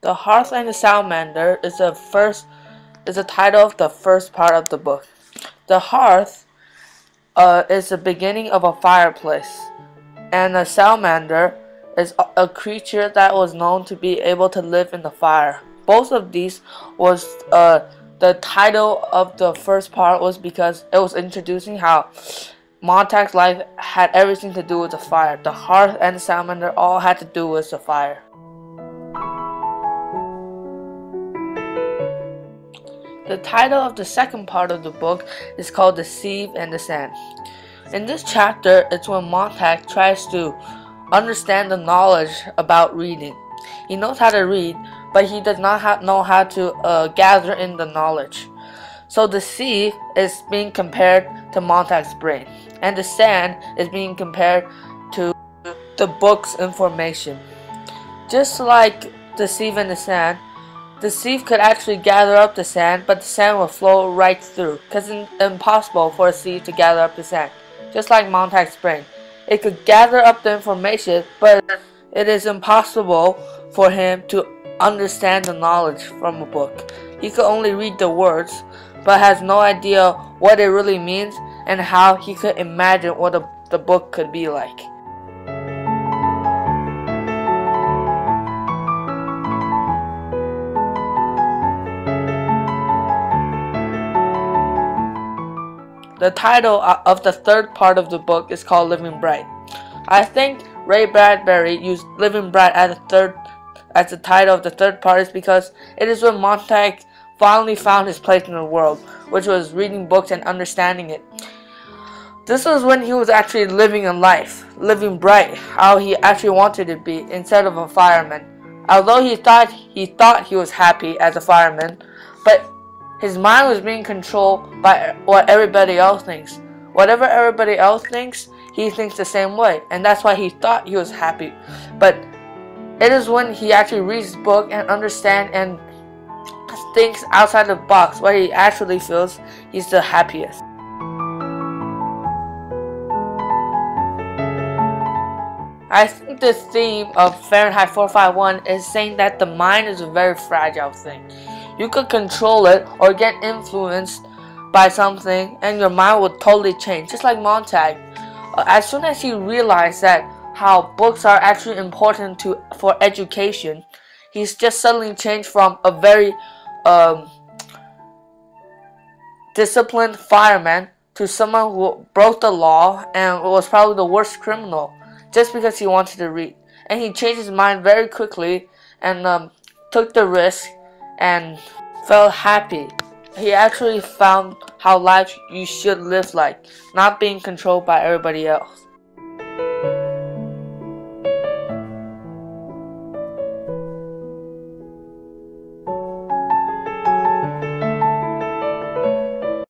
The Hearth and the Salamander is the title of the first part of the book. The hearth is the beginning of a fireplace, and the salamander is a creature that was known to be able to live in the fire. Both of these was the title of the first part was because it was introducing how Montag's life had everything to do with the fire. The hearth and the salamander all had to do with the fire. The title of the second part of the book is called The Sieve and the Sand. In this chapter, it's when Montag tries to understand the knowledge about reading. He knows how to read, but he does not know how to gather in the knowledge. So the sieve is being compared to Montag's brain, and the sand is being compared to the book's information. Just like the sieve and the sand, the sieve could actually gather up the sand, but the sand will flow right through, because it's impossible for a sieve to gather up the sand. Just like Montag's brain, it could gather up the information, but it is impossible for him to understand the knowledge from a book. He could only read the words, but has no idea what it really means and how he could imagine what the book could be like. The title of the third part of the book is called Living Bright. I think Ray Bradbury used Living Bright as the title of the third part is because it is when Montag finally found his place in the world, which was reading books and understanding it. This was when he was actually living a life, living bright, how he actually wanted to be instead of a fireman. Although he thought he was happy as a fireman, but his mind was being controlled by what everybody else thinks. Whatever everybody else thinks, he thinks the same way, and that's why he thought he was happy. But it is when he actually reads the book and understands and thinks outside the box what he actually feels he's the happiest. I think the theme of Fahrenheit 451 is saying that the mind is a very fragile thing. You could control it or get influenced by something and your mind would totally change, just like Montag. As soon as he realized that how books are actually important for education, he's just suddenly changed from a very disciplined fireman to someone who broke the law and was probably the worst criminal just because he wanted to read. And he changed his mind very quickly and took the risk and felt happy. He actually found how life you should live like, not being controlled by everybody else.